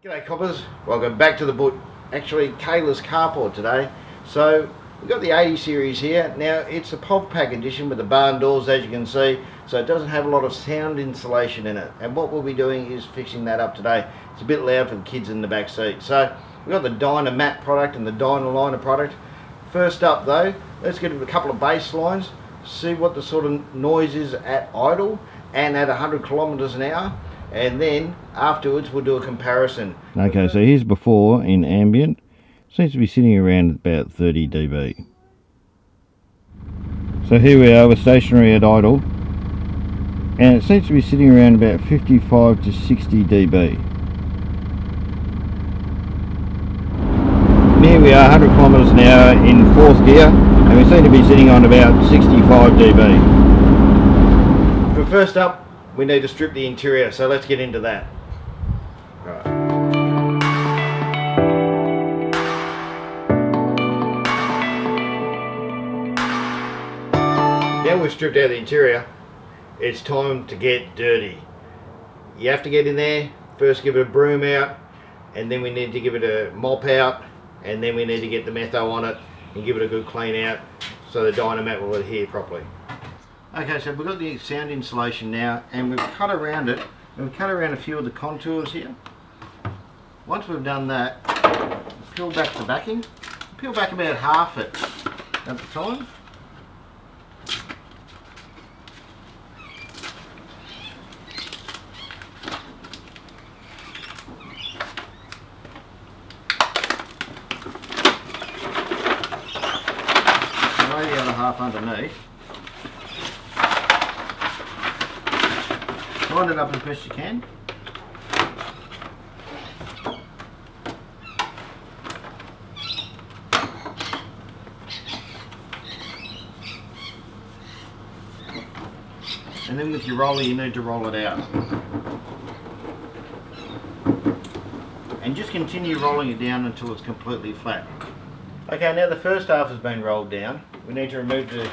G'day coppers, welcome back to the boot. Actually Kayla's carport today. So we've got the 80 series here. Now it's a POV pack edition with the barn doors, as you can see, so it doesn't have a lot of sound insulation in it, and what we'll be doing is fixing that up today. It's a bit loud for the kids in the back seat. So we've got the Dynamat product and the DynaLiner product. First up though, let's get a couple of bass lines, see what the sort of noise is at idle and at 100 kilometers an hour. And then afterwards we'll do a comparison. Okay, so here's before in ambient. Seems to be sitting around about 30 dB. So here we are with stationary at idle, and it seems to be sitting around about 55 to 60 dB. And here we are 100 kilometers an hour in 4th gear, and we seem to be sitting on about 65 dB. But first up, we need to strip the interior, so let's get into that. Right. Now we've stripped out the interior, it's time to get dirty. You have to get in there, first give it a broom out, and then we need to give it a mop out, and then we need to get the metho on it and give it a good clean out so the Dynamat will adhere properly. Okay, so we've got the sound insulation now, and we've cut around it, and we've cut around a few of the contours here. Once we've done that, peel back the backing, peel back about half it at the time. Lay the other half underneath. Line it up as best you can. And then with your roller you need to roll it out. And just continue rolling it down until it's completely flat. Okay, now the first half has been rolled down. We need to remove the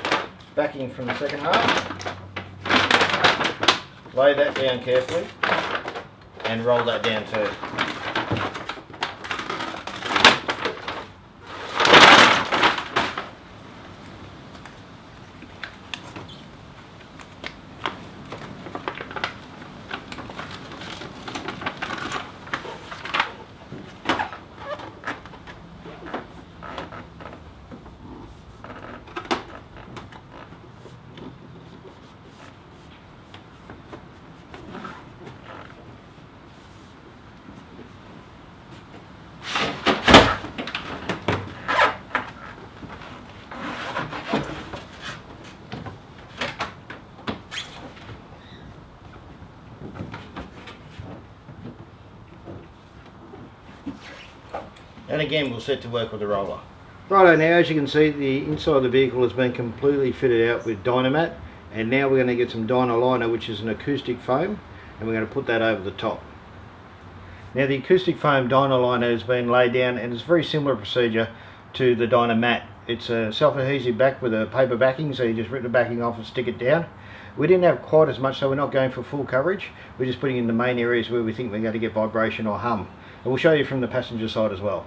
backing from the second half. Lay that down carefully and roll that down too. And again we'll set to work with the roller. Righto, now as you can see the inside of the vehicle has been completely fitted out with Dynamat, and now we're going to get some DynaLiner, which is an acoustic foam, and we're going to put that over the top. Now the acoustic foam DynaLiner has been laid down, and it's a very similar procedure to the Dynamat. It's a self-adhesive back with a paper backing, so you just rip the backing off and stick it down. We didn't have quite as much, so we're not going for full coverage. We're just putting in the main areas where we think we're going to get vibration or hum. And we'll show you from the passenger side as well.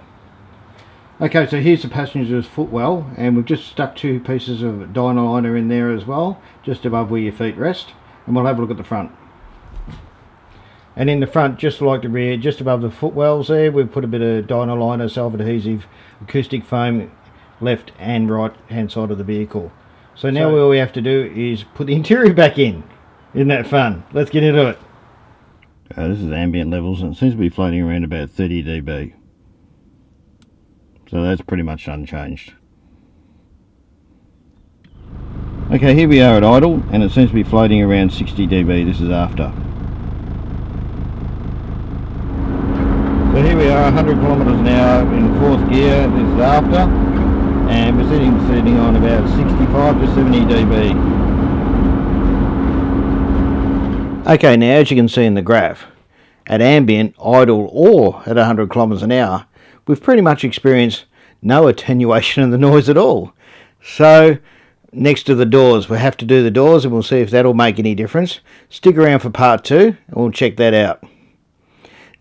Okay, so here's the passenger's footwell, and we've just stuck 2 pieces of DynaLiner in there as well, just above where your feet rest, and we'll have a look at the front. And in the front, just like the rear, just above the footwells there, we've put a bit of DynaLiner self-adhesive acoustic foam left and right hand side of the vehicle. So now all we have to do is put the interior back in. Isn't that fun? Let's get into it. This is ambient levels, and it seems to be floating around about 30 dB. So that's pretty much unchanged. Okay, here we are at idle, and it seems to be floating around 60 dB. This is after. So here we are, 100 kilometers an hour in 4th gear. This is after, and we're sitting on about 65 to 70 dB. Okay, now as you can see in the graph, at ambient, idle, or at 100 kilometers an hour, we've pretty much experienced no attenuation of the noise at all. So next to the doors, we'll have to do the doors, and we'll see if that'll make any difference. Stick around for part 2 and we'll check that out.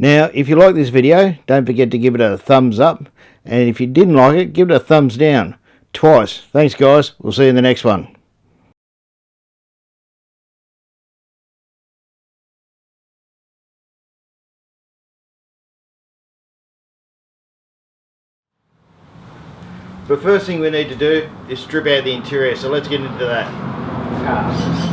Now, if you like this video, don't forget to give it a thumbs up. And if you didn't like it, give it a thumbs down. Twice. Thanks, guys. We'll see you in the next one. The first thing we need to do is strip out the interior, so let's get into that.